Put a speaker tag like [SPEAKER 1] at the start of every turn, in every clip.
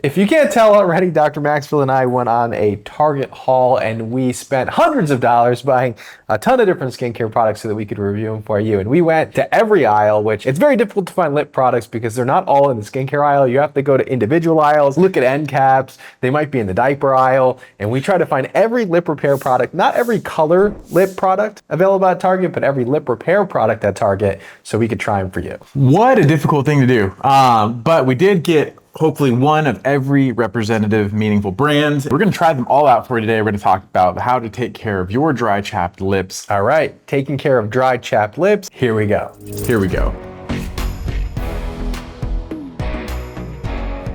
[SPEAKER 1] If you can't tell already, Dr. Maxfield and I went on a Target haul and we spent hundreds of dollars buying a ton of different skincare products so that we could review them for you. And we went to every aisle, which it's very difficult to find lip products because they're not all in the skincare aisle. You have to go to individual aisles, look at end caps. They might be in the diaper aisle. And we try to find every lip repair product, not every color lip product available at Target, but every lip repair product at Target so we could try them for you.
[SPEAKER 2] What a difficult thing to do. But we did get hopefully one of every representative meaningful brand. We're gonna try them all out for you today. We're gonna talk about how to take care of your dry, chapped lips.
[SPEAKER 1] All right, taking care of dry, chapped lips. Here we go.
[SPEAKER 2] Here we go.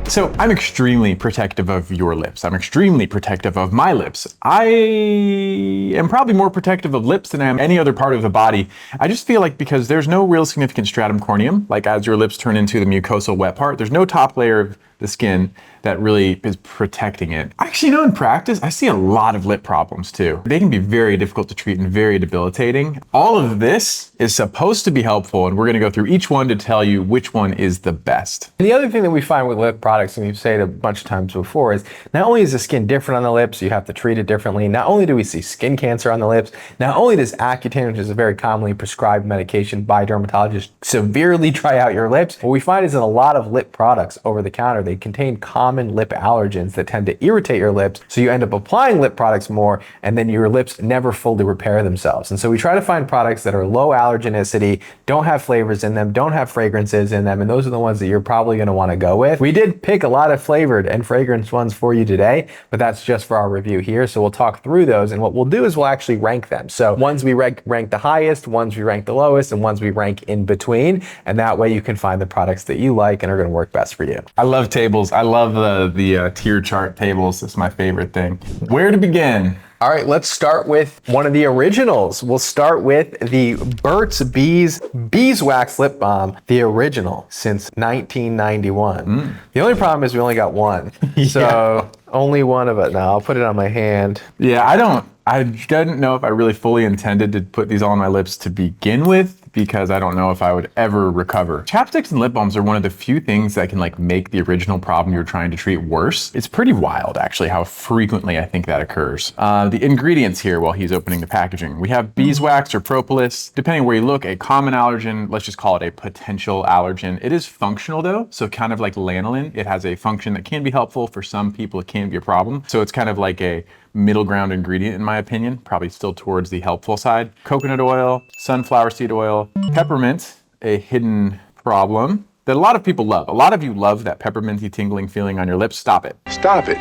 [SPEAKER 2] So I'm extremely protective of your lips. I'm extremely protective of my lips. I am probably more protective of lips than I am any other part of the body. I just feel like because there's no real significant stratum corneum, like as your lips turn into the mucosal wet part, there's no top layer of the skin that really is protecting it. Actually, you know, in practice, I see a lot of lip problems too. They can be very difficult to treat and very debilitating. All of this is supposed to be helpful, and we're gonna go through each one to tell you which one is the best.
[SPEAKER 1] And the other thing that we find with lip products, and we've said it a bunch of times before, is not only is the skin different on the lips, you have to treat it differently. Not only do we see skin cancer on the lips, not only does Accutane, which is a very commonly prescribed medication by dermatologists, severely dry out your lips, what we find is that a lot of lip products over the counter, they contain common lip allergens that tend to irritate your lips. So you end up applying lip products more, and then your lips never fully repair themselves. And so we try to find products that are low allergenicity, don't have flavors in them, don't have fragrances in them, and those are the ones that you're probably gonna wanna go with. We did pick a lot of flavored and fragrance ones for you today, but that's just for our review here. So we'll talk through those, and what we'll do is we'll actually rank them. So ones we rank the highest, ones we rank the lowest, and ones we rank in between. And that way you can find the products that you like and are gonna work best for you.
[SPEAKER 2] I love tables. I love the tier chart tables. It's my favorite thing. Where to begin?
[SPEAKER 1] All right, let's start with one of the originals. We'll start with the BURT'S Beeswax Lip Balm, the original since 1991. The only problem is we only got one. So only one of it. Now I'll put it on my hand.
[SPEAKER 2] Yeah, I didn't know if I really fully intended to put these all on my lips to begin with, because I don't know if I would ever recover. Chapsticks and lip balms are one of the few things that can like make the original problem you're trying to treat worse. It's pretty wild actually how frequently I think that occurs. The ingredients here while he's opening the packaging. We have beeswax or propolis. Depending where you look, a common allergen, let's just call it a potential allergen. It is functional though, so kind of like lanolin, it has a function that can be helpful. For some people it can be a problem. So it's kind of like a middle ground ingredient in my opinion, probably still towards the helpful side. Coconut oil, sunflower seed oil, peppermint, a hidden problem that a lot of people love. A lot of you love that pepperminty tingling feeling on your lips. Stop it.
[SPEAKER 3] Stop it.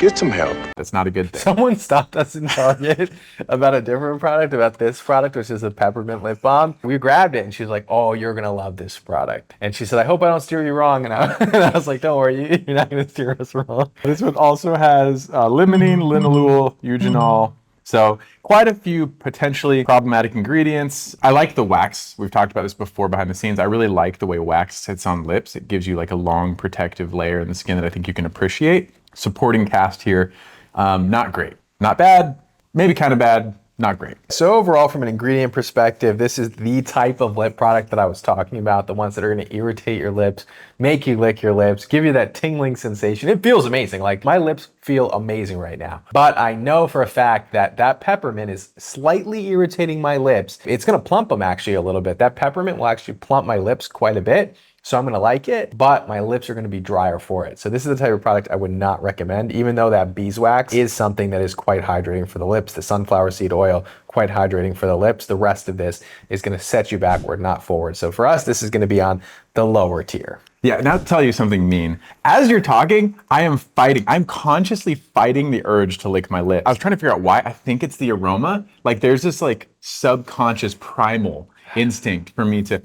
[SPEAKER 3] Get some help.
[SPEAKER 2] That's not a good thing.
[SPEAKER 1] Someone stopped us in Target about a different product, about this product, which is a peppermint lip balm. We grabbed it and she was like, oh, you're gonna love this product. And she said, I hope I don't steer you wrong. And I was like, don't worry, you're not gonna steer us wrong.
[SPEAKER 2] This one also has limonene, linalool, eugenol. So quite a few potentially problematic ingredients. I like the wax. We've talked about this before behind the scenes. I really like the way wax sits on lips. It gives you like a long protective layer in the skin that I think you can appreciate. Supporting cast here, not great. Not bad, maybe kind of bad, not great.
[SPEAKER 1] So overall, from an ingredient perspective, this is the type of lip product that I was talking about, the ones that are gonna irritate your lips, make you lick your lips, give you that tingling sensation. It feels amazing. Like my lips feel amazing right now. But I know for a fact that that peppermint is slightly irritating my lips. It's gonna plump them actually a little bit. That peppermint will actually plump my lips quite a bit. So I'm gonna like it, but my lips are gonna be drier for it. So this is the type of product I would not recommend, even though that beeswax is something that is quite hydrating for the lips. The sunflower seed oil, quite hydrating for the lips. The rest of this is gonna set you backward, not forward. So for us, this is gonna be on the lower tier.
[SPEAKER 2] Yeah, now to tell you something mean. As you're talking, I'm consciously fighting the urge to lick my lips. I was trying to figure out why. I think it's the aroma. Like there's this like subconscious primal instinct for me to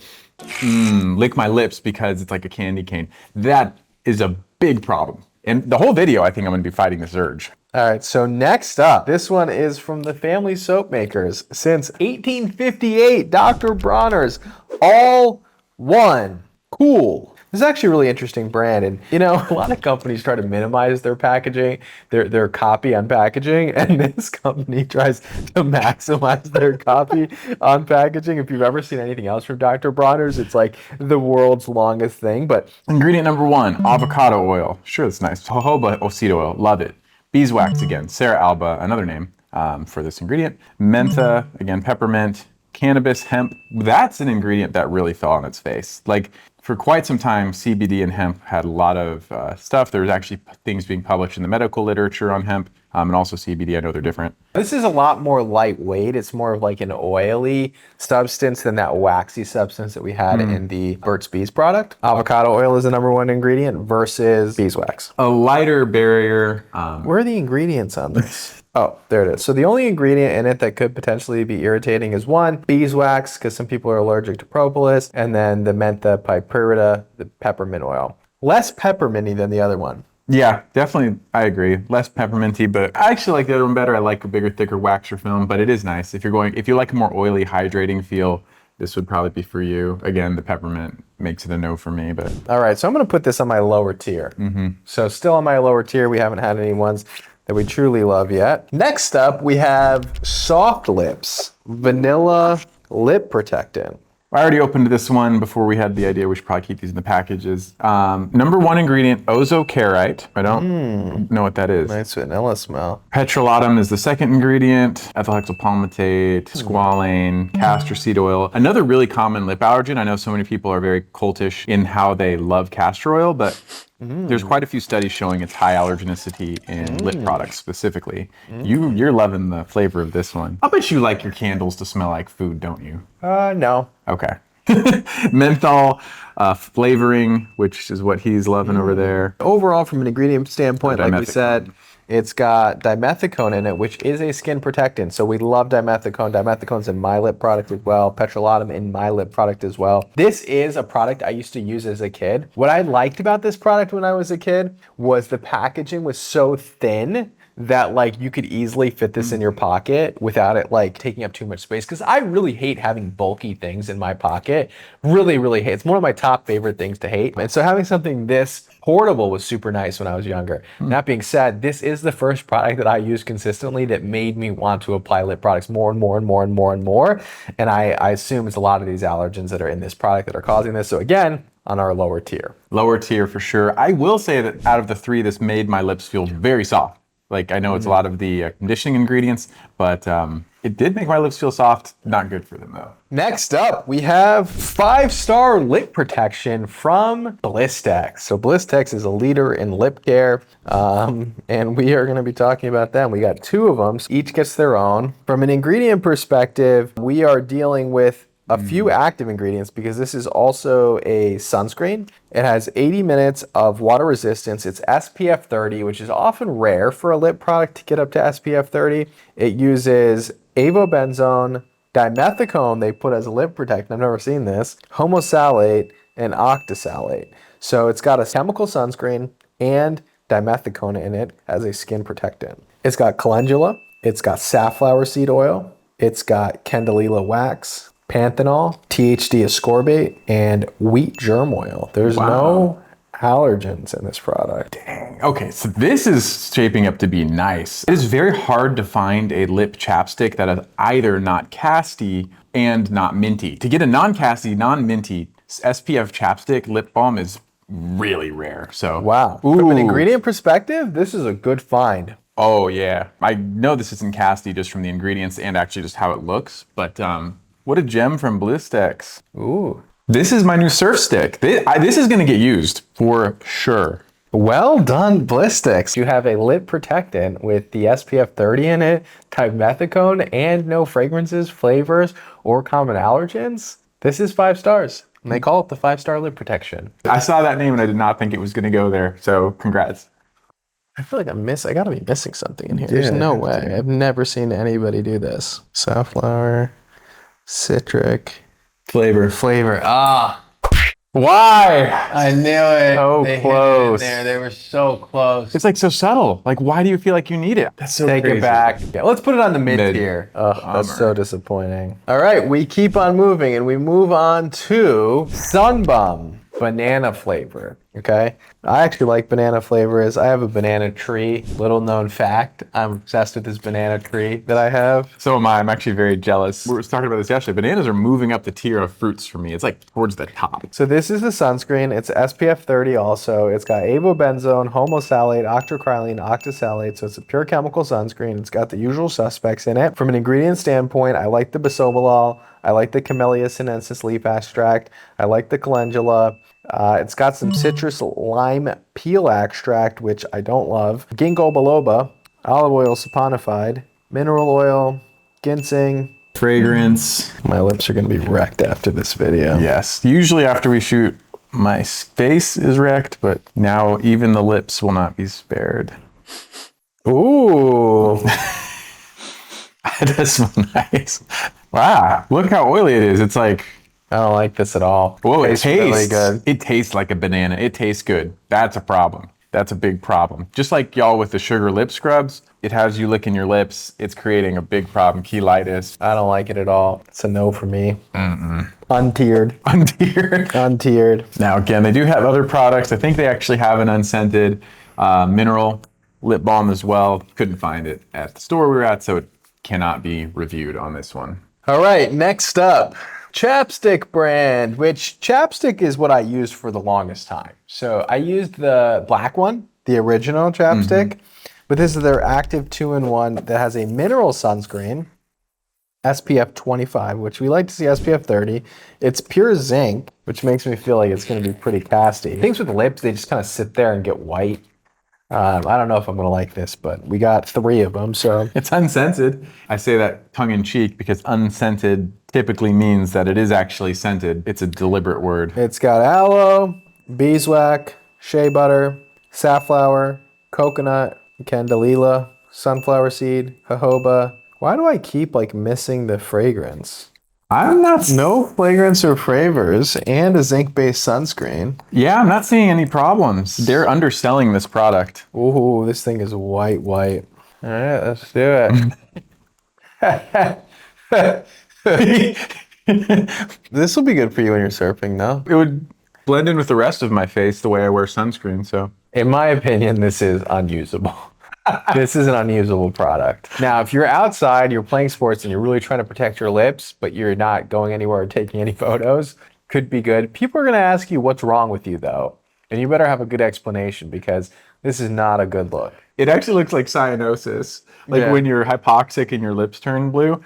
[SPEAKER 2] lick my lips because it's like a candy cane. That is a big problem. And the whole video, I think I'm gonna be fighting this urge.
[SPEAKER 1] All right, so next up, this one is from the family soap makers. Since 1858, Dr. Bronner's All One Cool. This is actually a really interesting brand. And, you know, a lot of companies try to minimize their packaging, their copy on packaging. And this company tries to maximize their copy on packaging. If you've ever seen anything else from Dr. Bronner's, it's like the world's longest thing. But
[SPEAKER 2] ingredient number 1, avocado oil. Sure, that's nice. Jojoba seed oil, love it. Beeswax again, Sarah Alba, another name for this ingredient. Mentha, again, peppermint. Cannabis, hemp, that's an ingredient that really fell on its face. Like, for quite some time, CBD and hemp had a lot of stuff. There's actually things being published in the medical literature on hemp, and also CBD. I know they're different.
[SPEAKER 1] This is a lot more lightweight. It's more of like an oily substance than that waxy substance that we had in the BURT'S product. Avocado oil is the #1 ingredient versus beeswax.
[SPEAKER 2] A lighter barrier.
[SPEAKER 1] Where are the ingredients on this? Oh, there it is. So the only ingredient in it that could potentially be irritating is 1, beeswax, because some people are allergic to propolis, and then the mentha piperita, the peppermint oil. Less pepperminty than the other one.
[SPEAKER 2] Yeah, definitely, I agree. Less pepperminty, but I actually like the other one better. I like a bigger, thicker waxer film, but it is nice. If you like a more oily, hydrating feel, this would probably be for you. Again, the peppermint makes it a no for me, but.
[SPEAKER 1] All right, so I'm gonna put this on my lower tier. So still on my lower tier, we haven't had any ones that we truly love yet. Next up, we have SOFTLIPS Vanilla Lip Protectant.
[SPEAKER 2] I already opened this one before we had the idea we should probably keep these in the packages. #1 ingredient, ozocarite. I don't know what that is.
[SPEAKER 1] Nice vanilla smell.
[SPEAKER 2] Petrolatum is the second ingredient. Ethyl hexapalmitate, squalane, castor seed oil. Another really common lip allergen. I know so many people are very cultish in how they love castor oil, but there's quite a few studies showing its high allergenicity in lip products specifically. You're loving the flavor of this one. I bet you like your candles to smell like food, don't you?
[SPEAKER 1] No.
[SPEAKER 2] Okay. Menthol flavoring, which is what he's loving over there.
[SPEAKER 1] Overall, from an ingredient standpoint, like we said, it's got dimethicone in it, which is a skin protectant. So we love dimethicone. Dimethicone's in my lip product as well. Petrolatum in my lip product as well. This is a product I used to use as a kid. What I liked about this product when I was a kid was the packaging was so thin that like you could easily fit this in your pocket without it like taking up too much space. Because I really hate having bulky things in my pocket. Really, really hate. It's one of my top favorite things to hate. And so having something this portable was super nice when I was younger. That being said, this is the first product that I use consistently that made me want to apply lip products more and more and more and more and more. And I assume it's a lot of these allergens that are in this product that are causing this. So again, on our lower tier.
[SPEAKER 2] Lower tier for sure. I will say that out of the 3, this made my lips feel very soft. Like, I know it's a lot of the conditioning ingredients, but it did make my lips feel soft. Not good for them, though.
[SPEAKER 1] Next up, we have 5-star lip protection from BLISTEX. So BLISTEX is a leader in lip care, and we are going to be talking about them. We got 2 of them. So each gets their own. From an ingredient perspective, we are dealing with a few active ingredients because this is also a sunscreen. It has 80 minutes of water resistance. It's SPF 30, which is often rare for a lip product to get up to SPF 30. It uses avobenzone, dimethicone they put as a lip protectant. I've never seen this. Homosalate and octasalate. So it's got a chemical sunscreen and dimethicone in it as a skin protectant. It's got calendula. It's got safflower seed oil. It's got candelilla wax, panthenol, THD ascorbate, and wheat germ oil. There's no allergens in this product.
[SPEAKER 2] Dang. Okay, so this is shaping up to be nice. It is very hard to find a lip chapstick that is either not casty and not minty. To get a non-casty, non-minty SPF chapstick lip balm is really rare. So
[SPEAKER 1] wow. From an ingredient perspective, this is a good find.
[SPEAKER 2] Oh yeah. I know this isn't casty just from the ingredients and actually just how it looks, but what a gem from BLISTEX.
[SPEAKER 1] Ooh.
[SPEAKER 2] This is my new surf stick. This is gonna get used for sure.
[SPEAKER 1] Well done, BLISTEX. You have a lip protectant with the SPF 30 in it, dimethicone, and no fragrances, flavors, or common allergens. This is 5 stars. And they call it the 5-star lip protection.
[SPEAKER 2] I saw that name and I did not think it was gonna go there, so congrats.
[SPEAKER 1] I feel like I gotta be missing something in here. There's no way. I've never seen anybody do this. Safflower, citric. Flavor. Ah.
[SPEAKER 2] Why?
[SPEAKER 1] I knew it.
[SPEAKER 2] So
[SPEAKER 1] they
[SPEAKER 2] close.
[SPEAKER 1] Hit it in there. They were so close.
[SPEAKER 2] It's like so subtle. Like, why do you feel like you need it? That's so
[SPEAKER 1] Take
[SPEAKER 2] crazy.
[SPEAKER 1] it back. Yeah, let's put it on the mid tier. Oh, that's so disappointing. All right, we keep on moving and we move on to SUNBUM. banana flavor. Okay, I actually like banana flavors. I have a banana tree. Little known fact, I'm obsessed with this banana tree that I have.
[SPEAKER 2] So am I. I'm actually very jealous. We were talking about this yesterday. Bananas are moving up the tier of fruits for me. It's like towards the top.
[SPEAKER 1] So this is the sunscreen. It's SPF 30 also. It's got avobenzone, homosalate, octocrylene, octosalate. So it's a pure chemical sunscreen. It's got the usual suspects in it. From an ingredient standpoint, I like the bisobolol. I like the Camellia sinensis leaf extract. I like the calendula. It's got some citrus lime peel extract, which I don't love. Ginkgo biloba, olive oil saponified, mineral oil, ginseng.
[SPEAKER 2] Fragrance.
[SPEAKER 1] My lips are going to be wrecked after this video.
[SPEAKER 2] Yes. Usually after we shoot, my face is wrecked, but now even the lips will not be spared.
[SPEAKER 1] Ooh.
[SPEAKER 2] It does smell nice. Wow. Look how oily it is. It's like,
[SPEAKER 1] I don't like this at all.
[SPEAKER 2] whoa, it
[SPEAKER 1] Tastes really
[SPEAKER 2] tastes
[SPEAKER 1] good.
[SPEAKER 2] It tastes like a banana. It tastes good. That's a problem. That's a big problem. Just like y'all with the sugar lip scrubs, it has you licking your lips. It's creating a big problem, cheilitis.
[SPEAKER 1] I don't like it at all. It's a no for me. Untiered.
[SPEAKER 2] Untiered.
[SPEAKER 1] Untiered.
[SPEAKER 2] Now, again, they do have other products. I think they actually have an unscented mineral lip balm as well. Couldn't find it at the store we were at, so it cannot be reviewed on this one.
[SPEAKER 1] All right, next up, Chapstick brand, which Chapstick is what I used for the longest time. So I used the black one, the original Chapstick, but this is their active 2-in-1 that has a mineral sunscreen, SPF 25, which we like to see SPF 30. It's pure zinc, which makes me feel like it's going to be pretty casty. Things with lips, they just kind of sit there and get white. I don't know if I'm going to like this, but we got 3 of them, so.
[SPEAKER 2] It's unscented. I say that tongue in cheek because unscented typically means that it is actually scented. It's a deliberate word.
[SPEAKER 1] It's got aloe, beeswax, shea butter, safflower, coconut, candelilla, sunflower seed, jojoba. Why do I keep like missing the fragrance?
[SPEAKER 2] I'm not.
[SPEAKER 1] No fragrance or flavors and a zinc-based sunscreen.
[SPEAKER 2] Yeah, I'm not seeing any problems. They're underselling this product.
[SPEAKER 1] Ooh, this thing is white. All right, let's do it. This will be good for you when you're surfing, no?
[SPEAKER 2] It would blend in with the rest of my face the way I wear sunscreen, so.
[SPEAKER 1] In my opinion, this is unusable. This is an unusable product. Now, if you're outside, you're playing sports, and you're really trying to protect your lips, but you're not going anywhere or taking any photos, could be good. People are going to ask you what's wrong with you, though. And you better have a good explanation because this is not a good look.
[SPEAKER 2] It actually looks like cyanosis, like
[SPEAKER 1] Yeah.
[SPEAKER 2] when you're hypoxic and your lips turn blue.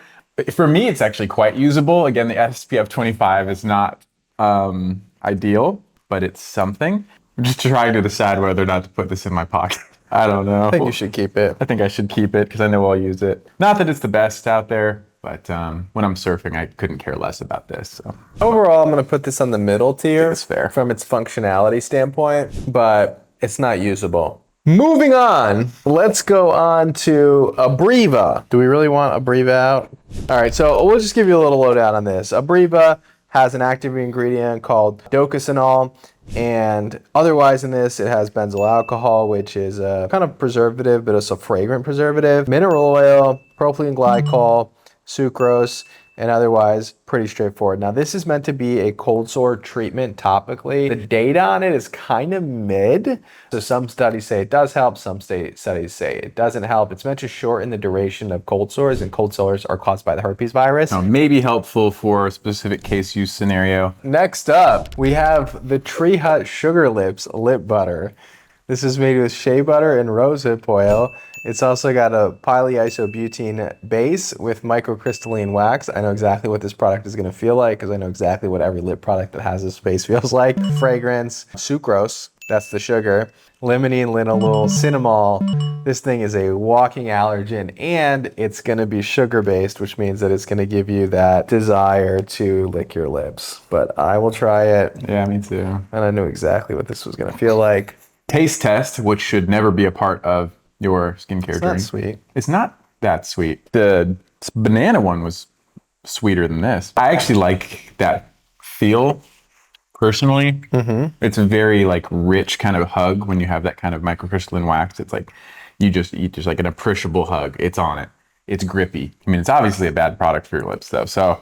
[SPEAKER 2] For me, it's actually quite usable. Again, the SPF 25 is not ideal, but it's something. I'm just trying to decide whether or not to put this in my pocket. I don't know.
[SPEAKER 1] I think you should keep it.
[SPEAKER 2] I think I should keep it because I know I'll use it. Not that it's the best out there, but when I'm surfing, I couldn't care less about this. So.
[SPEAKER 1] Overall, I'm going to put this on the middle tier.
[SPEAKER 2] That's fair.
[SPEAKER 1] From its functionality standpoint, but it's not usable. Moving on, let's go on to ABREVA. Do we really want ABREVA out? All right, so we'll just give you a little lowdown on this. ABREVA has an active ingredient called Doconasol, and otherwise in this, it has benzyl alcohol, which is a kind of preservative, but it's a fragrant preservative, mineral oil, propylene glycol, sucrose, and otherwise pretty straightforward. Now, this is meant to be a cold sore treatment topically. The data on it is kind of mid. So some studies say it does help, some studies say it doesn't help. It's meant to shorten the duration of cold sores, and cold sores are caused by the herpes virus.
[SPEAKER 2] Now, may be helpful for a specific case use scenario.
[SPEAKER 1] Next up, we have the Tree Hut Sugarlips Lip Butter. This is made with shea butter and rosehip oil. It's also got a polyisobutene base with microcrystalline wax. I know exactly what this product is going to feel like because I know exactly what every lip product that has this base feels like. Fragrance, sucrose, that's the sugar, limonene, linalool, cinnamol. This thing is a walking allergen, and it's going to be sugar-based, which means that it's going to give you that desire to lick your lips. But I will try it.
[SPEAKER 2] Yeah, me too.
[SPEAKER 1] And I knew exactly what this was going to feel like.
[SPEAKER 2] Taste test, which should never be a part of your skincare
[SPEAKER 1] It's
[SPEAKER 2] journey.
[SPEAKER 1] not sweet.
[SPEAKER 2] It's not that sweet. The banana one was sweeter than this. I actually like that feel personally. It's a very like rich kind of hug when you have that kind of microcrystalline wax. It's like you just eat just like an appreciable hug. It's on it. It's grippy. I mean, it's obviously a bad product for your lips though. So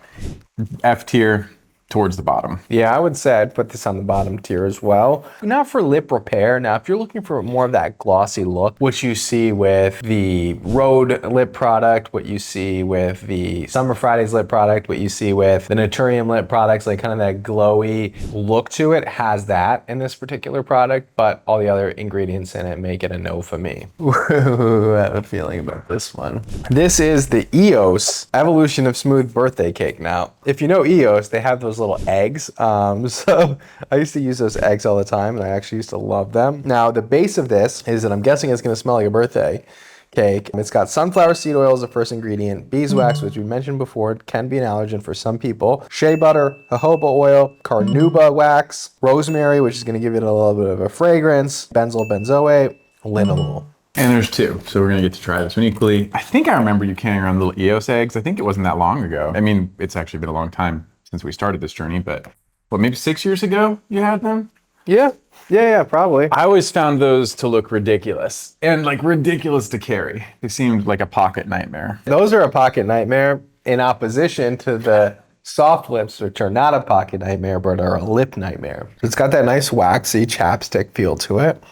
[SPEAKER 2] F tier, towards the bottom.
[SPEAKER 1] Yeah, I would say I'd put this on the bottom tier as well. Not for lip repair. Now, if you're looking for more of that glossy look, what you see with the RHODE lip product, what you see with the Summer Fridays lip product, what you see with the NATURIUM lip products, like kind of that glowy look to it, has that in this particular product, but all the other ingredients in it make it a no for me. Ooh, I have a feeling about this one. This is the EOS Evolution of Smooth Birthday Cake. Now, if you know EOS, they have those little eggs. So I used to use those eggs all the time, and I actually used to love them. Now, the base of this is that I'm guessing it's gonna smell like a birthday cake. It's got sunflower seed oil as the first ingredient, beeswax, which we mentioned before, it can be an allergen for some people, shea butter, jojoba oil, carnauba wax, rosemary, which is gonna give it a little bit of a fragrance, benzoyl benzoate, linalool.
[SPEAKER 2] And there's two, so we're gonna get to try this one equally. I think I remember you carrying around little EOS eggs. I think it wasn't that long ago. I mean, it's actually been a long time since we started this journey, but what, maybe 6 years ago you had them?
[SPEAKER 1] Yeah, probably.
[SPEAKER 2] I always found those to look ridiculous and like ridiculous to carry. They seemed like a pocket nightmare.
[SPEAKER 1] Those are a pocket nightmare in opposition to the soft lips, which are not a pocket nightmare, but are a lip nightmare. It's got that nice waxy chapstick feel to it.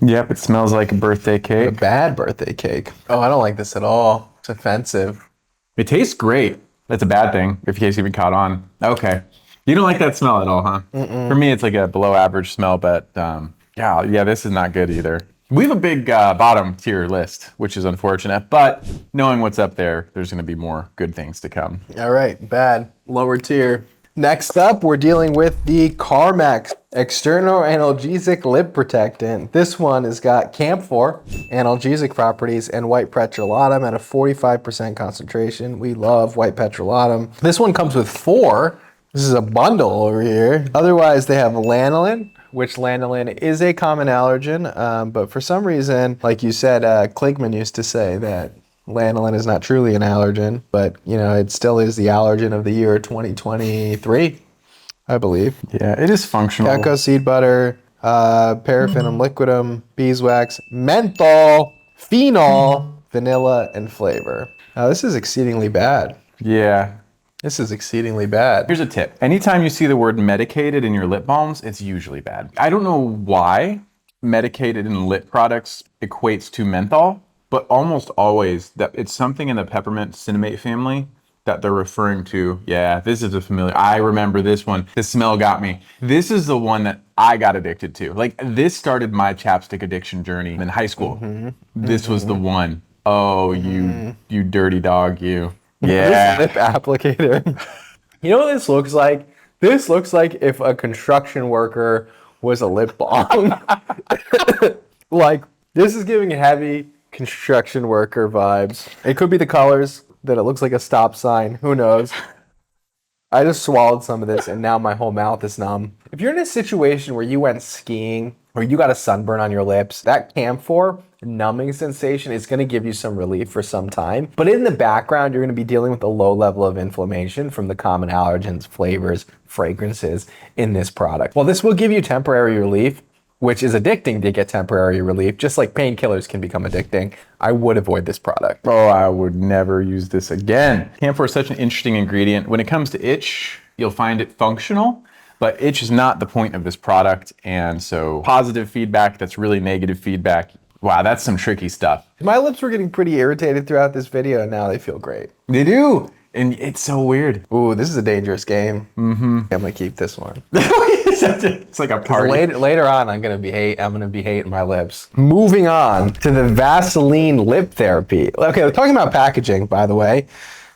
[SPEAKER 2] Yep, it smells like a birthday
[SPEAKER 1] A
[SPEAKER 2] cake.
[SPEAKER 1] bad birthday cake. Oh, I don't like this at all. It's offensive.
[SPEAKER 2] It tastes great. That's a bad thing, if in case you haven't caught on. Okay. You don't like that smell at all, huh? For me, it's like a below average smell, but yeah, this is not good either. We have a big bottom tier list, which is unfortunate, but knowing what's up there, there's gonna be more good things to come.
[SPEAKER 1] All right, bad. Lower tier. Next up, we're dealing with the CARMEX External Analgesic Lip Protectant. This one has got camphor, analgesic properties, and white petrolatum at a 45% concentration. We love white petrolatum. This one comes with 4. This is a bundle over here. Otherwise, they have lanolin, which lanolin is a common allergen, but for some reason, like you said, Kligman used to say that lanolin is not truly an allergen, but you know, it still is the allergen of the year 2023, I believe.
[SPEAKER 2] Yeah, it is functional.
[SPEAKER 1] Cacao seed butter, paraffinum liquidum, beeswax, menthol, phenol, vanilla, and flavor. Now, this is exceedingly bad.
[SPEAKER 2] Yeah.
[SPEAKER 1] This is exceedingly bad.
[SPEAKER 2] Here's a tip. Anytime you see the word medicated in your lip balms, it's usually bad. I don't know why medicated in lip products equates to menthol, but almost always that it's something in the peppermint cinnamate family that they're referring to. Yeah, this is a familiar. I remember this one. The smell got me. This is the one that I got addicted to. Like, this started my chapstick addiction journey in high school. This was the one. Oh, you dirty dog, you. Yeah.
[SPEAKER 1] This lip applicator. You know what this looks like? This looks like if a construction worker was a lip balm. Like, this is giving heavy construction worker vibes. It could be the colors, that it looks like a stop sign. Who knows? I just swallowed some of this and now my whole mouth is numb. If you're in a situation where you went skiing or you got a sunburn on your lips, that camphor numbing sensation is going to give you some relief for some time. But in the background, you're going to be dealing with a low level of inflammation from the common allergens, flavors, fragrances in this product. Well, this will give you temporary relief, which is addicting to get temporary relief, just like painkillers can become addicting. I would avoid this product.
[SPEAKER 2] Oh, I would never use this again. Camphor is such an interesting ingredient. When it comes to itch, you'll find it functional, but itch is not the point of this product. And so positive feedback, that's really negative feedback. Wow, that's some tricky stuff.
[SPEAKER 1] My lips were getting pretty irritated throughout this video, and now they feel great.
[SPEAKER 2] They do. And it's so weird.
[SPEAKER 1] Ooh, this is a dangerous game. I'm gonna keep this one.
[SPEAKER 2] It's like a party.
[SPEAKER 1] Later on, I'm gonna be hating my lips. Moving on to the Vaseline lip therapy. Okay, we're talking about packaging, by the way.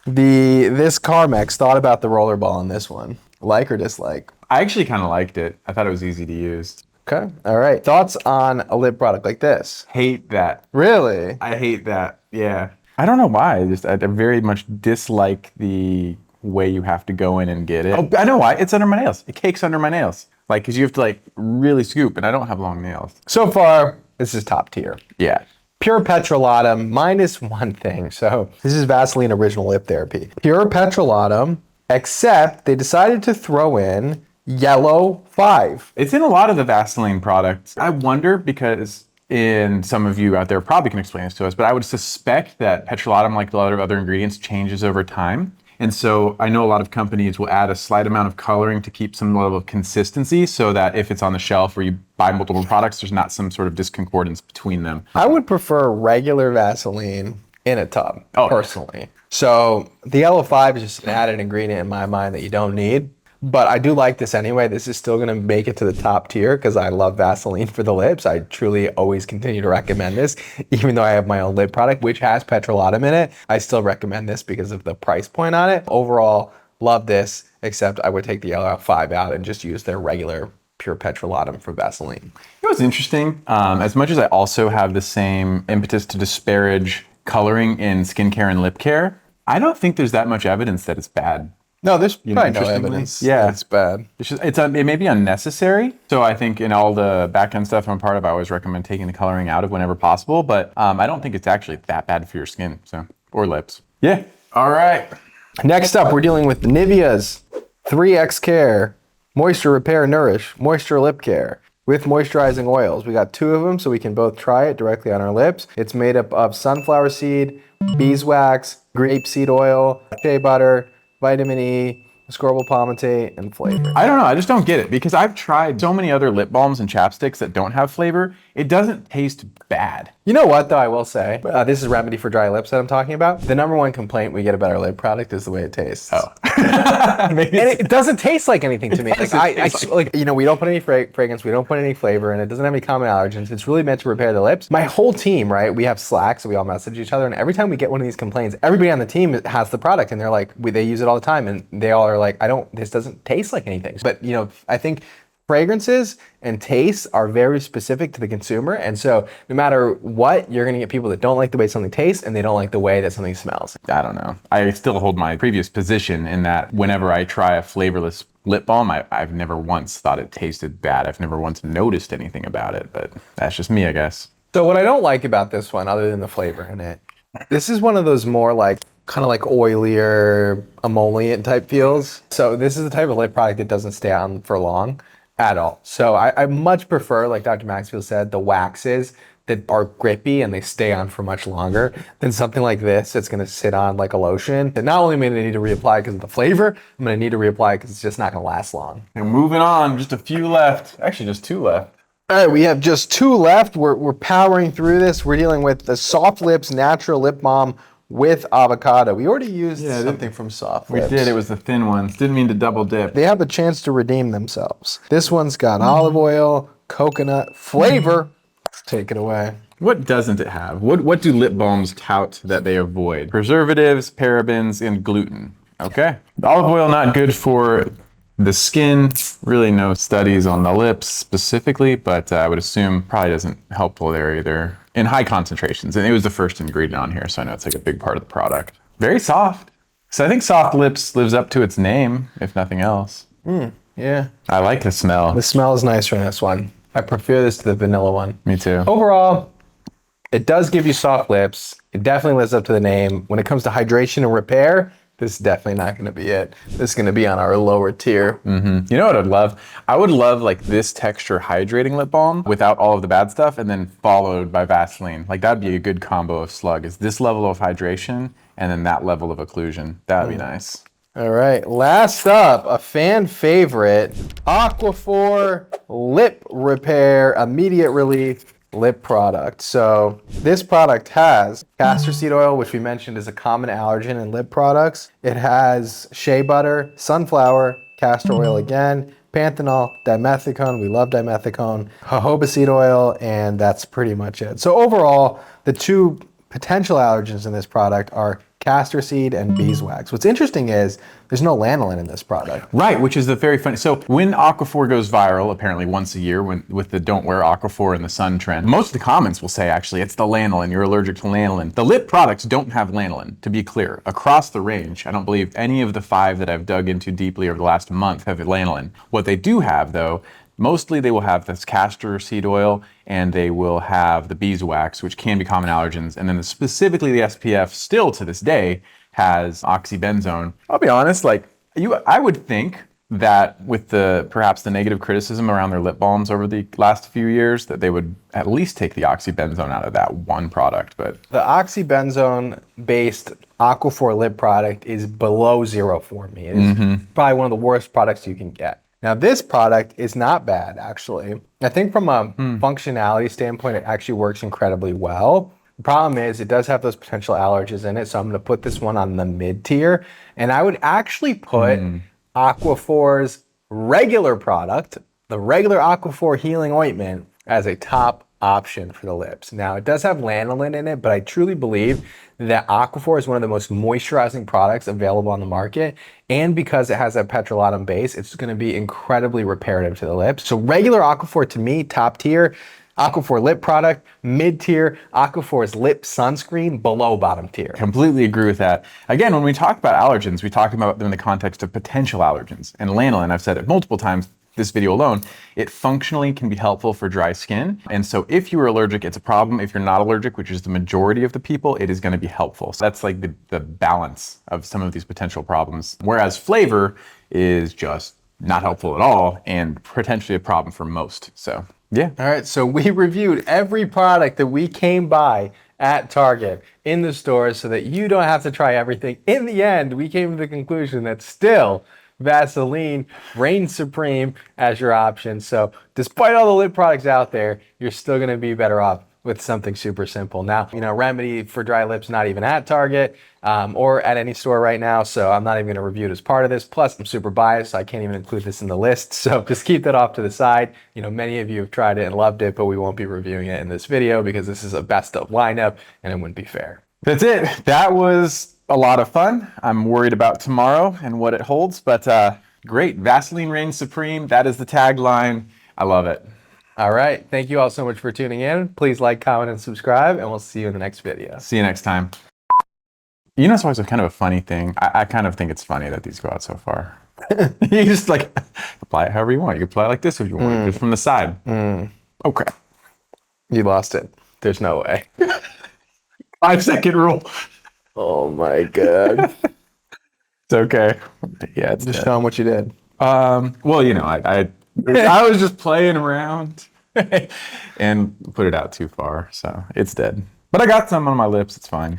[SPEAKER 1] This CARMEX thought about the rollerball in this one. Like or dislike?
[SPEAKER 2] I actually kind of liked it. I thought it was easy to use.
[SPEAKER 1] Okay, all right. Thoughts on a lip product like this?
[SPEAKER 2] Hate that.
[SPEAKER 1] Really?
[SPEAKER 2] I hate that. Yeah. I don't know why. I very much dislike the way you have to go in and get it. Oh, I know why. It's under my nails. It cakes under my nails. Like, because you have to like really scoop, and I don't have long nails.
[SPEAKER 1] So far, this is top tier.
[SPEAKER 2] Yeah.
[SPEAKER 1] Pure Petrolatum, minus one thing. So this is Vaseline Original Lip Therapy. Pure Petrolatum, except they decided to throw in Yellow 5.
[SPEAKER 2] It's in a lot of the Vaseline products. I wonder because some of you out there probably can explain this to us, but I would suspect that petrolatum, like a lot of other ingredients, changes over time. And so I know a lot of companies will add a slight amount of coloring to keep some level of consistency so that if it's on the shelf or you buy multiple products, there's not some sort of discordance between them.
[SPEAKER 1] I would prefer regular Vaseline in a tub, personally. So the yellow 5 is just an added ingredient in my mind that you don't need. But I do like this anyway. This is still gonna make it to the top tier because I love Vaseline for the lips. I truly always continue to recommend this. Even though I have my own lip product, which has Petrolatum in it, I still recommend this because of the price point on it. Overall, love this, except I would take the yellow 5 out and just use their regular pure Petrolatum for Vaseline.
[SPEAKER 2] It was interesting. As much as I also have the same impetus to disparage coloring in skincare and lip care, I don't think there's that much evidence that it's bad.
[SPEAKER 1] No, there's probably no evidence that it's bad.
[SPEAKER 2] It may be unnecessary. So I think in all the back end stuff I'm part of, I always recommend taking the coloring out of whenever possible. But I don't think it's actually that bad for your skin, or lips. Yeah. All right.
[SPEAKER 1] Next up, we're dealing with NIVEA's 3X Care Moisture Repair Nourish Moisture Lip Care with moisturizing oils. We got 2 of them, so we can both try it directly on our lips. It's made up of sunflower seed, beeswax, grapeseed oil, shea butter, vitamin E, ascorbyl palmitate, and flavor.
[SPEAKER 2] I don't know. I just don't get it because I've tried so many other lip balms and chapsticks that don't have flavor. It doesn't taste bad.
[SPEAKER 1] You know what, though, I will say, this is Remedy for Dry Lips that I'm talking about. The #1 complaint we get about our lip product is the way it tastes.
[SPEAKER 2] Oh.
[SPEAKER 1] And it doesn't taste like anything to me. Like, we don't put any fragrance, we don't put any flavor, and it doesn't have any common allergens. It's really meant to repair the lips. My whole team, right, we have Slack, so we all message each other, and every time we get one of these complaints, everybody on the team has the product, and they're like, they use it all the time, and they all are like, this doesn't taste like anything. But, I think fragrances and tastes are very specific to the consumer. And so no matter what, you're gonna get people that don't like the way something tastes and they don't like the way that something smells.
[SPEAKER 2] I don't know. I still hold my previous position in that whenever I try a flavorless lip balm, I've never once thought it tasted bad. I've never once noticed anything about it, but that's just me, I guess.
[SPEAKER 1] So what I don't like about this one, other than the flavor in it, this is one of those more kind of like oilier emollient type feels. So this is the type of lip product that doesn't stay on for long at all. So I much prefer, like Dr. Maxfield said, the waxes that are grippy and they stay on for much longer than something like this that's gonna sit on like a lotion. And not only am I gonna need to reapply because of the flavor, I'm gonna need to reapply because it's just not gonna last long.
[SPEAKER 2] And moving on, just a few left. Actually, just 2 left.
[SPEAKER 1] All right, we have just 2 left. We're powering through this. We're dealing with the SOFTLIPS Natural Lip Balm with avocado. We already used something from SOFTLIPS.
[SPEAKER 2] We did. It was the thin ones. Didn't mean to double dip.
[SPEAKER 1] They have a chance to redeem themselves. This one's got olive oil, coconut flavor. Take it away.
[SPEAKER 2] What doesn't it have? What do lip balms tout that they avoid? Preservatives, parabens, and gluten. Okay. The olive oil not good for the skin. Really no studies on the lips specifically, but I would assume probably doesn't helpful there either. In high concentrations, and it was the first ingredient on here, so I know it's like a big part of the product. Very soft. So I think SOFTLIPS lives up to its name, if nothing else.
[SPEAKER 1] Yeah.
[SPEAKER 2] I like the smell.
[SPEAKER 1] The smell is nicer in this one. I prefer this to the vanilla one.
[SPEAKER 2] Me too.
[SPEAKER 1] Overall, it does give you soft lips. It definitely lives up to the name. When it comes to hydration and repair, this is definitely not going to be it. This is going to be on our lower tier.
[SPEAKER 2] You know what I'd love? I would love like this texture hydrating lip balm without all of the bad stuff and then followed by Vaseline. Like that'd be a good combo of slug. Is this level of hydration and then that level of occlusion. That'd be nice.
[SPEAKER 1] All right, last up, a fan favorite, AQUAPHOR Lip Repair Immediate Relief Lip Product. So this product has castor seed oil, which we mentioned is a common allergen in lip products. It has shea butter, sunflower, castor oil again, panthenol, dimethicone, we love dimethicone, jojoba seed oil, and that's pretty much it. So overall, the 2 potential allergens in this product are castor seed and beeswax. What's interesting is there's no lanolin in this product.
[SPEAKER 2] Right, which is the very funny. So when AQUAPHOR goes viral, apparently once a year, with the don't wear AQUAPHOR in the sun trend, most of the comments will say actually it's the lanolin, you're allergic to lanolin. The lip products don't have lanolin, to be clear. Across the range, I don't believe any of the 5 that I've dug into deeply over the last month have lanolin. What they do have though, mostly they will have this castor seed oil and they will have the beeswax, which can be common allergens. And then specifically the SPF still to this day has oxybenzone. I'll be honest, like I would think that with perhaps the negative criticism around their lip balms over the last few years, that they would at least take the oxybenzone out of that one product. But
[SPEAKER 1] the oxybenzone-based Aquaphor lip product is below zero for me. It is probably one of the worst products you can get. Now, this product is not bad, actually. I think from a functionality standpoint, it actually works incredibly well. The problem is it does have those potential allergens in it, so I'm going to put this one on the mid tier. And I would actually put Aquaphor's regular product, the regular Aquaphor Healing Ointment, as a top option for the lips. Now, it does have lanolin in it, but I truly believe that Aquaphor is one of the most moisturizing products available on the market. And because it has a Petrolatum base, it's going to be incredibly reparative to the lips. So regular Aquaphor, to me, top tier. Aquaphor lip product, mid tier. Aquaphor's lip sunscreen, below bottom tier.
[SPEAKER 2] completely agree with that. Again, when we talk about allergens, we talk about them in the context of potential allergens. And lanolin, I've said it multiple times, this video alone, it functionally can be helpful for dry skin. And so if you are allergic, it's a problem. If you're not allergic, which is the majority of the people, it is going to be helpful. So that's like the balance of some of these potential problems. Whereas flavor is just not helpful at all and potentially a problem for most. So yeah.
[SPEAKER 1] All right, so we reviewed every product that we came by at Target in the stores so that you don't have to try everything. In the end, we came to the conclusion that still Vaseline reigns supreme as your option. So despite all the lip products out there, you're still gonna be better off with something super simple. Now, you know, Remedy for dry lips, not even at Target or at any store right now. So I'm not even gonna review it as part of this. Plus I'm super biased, so I can't even include this in the list. So just keep that off to the side. You know, many of you have tried it and loved it, but we won't be reviewing it in this video because this is a best of lineup and it wouldn't be fair.
[SPEAKER 2] That's it. That was a lot of fun. I'm worried about tomorrow and what it holds, but great. Vaseline reigns supreme. That is the tagline. I love it.
[SPEAKER 1] All right. Thank you all so much for tuning in. Please like, comment, and subscribe, and we'll see you in the next video.
[SPEAKER 2] See you next time. You know, it's always a kind of a funny thing. I kind of think it's funny that these go out so far. You just like apply it however you want. You can apply it like this if you want, just from the side. Okay.
[SPEAKER 1] You lost it. There's no way.
[SPEAKER 2] 5-second rule.
[SPEAKER 1] Oh my God.
[SPEAKER 2] It's okay. Yeah, it's
[SPEAKER 1] Just
[SPEAKER 2] dead.
[SPEAKER 1] show them what you did.
[SPEAKER 2] Well, you know, I was just playing around and put it out too far, so it's dead. But I got some on my lips. It's fine.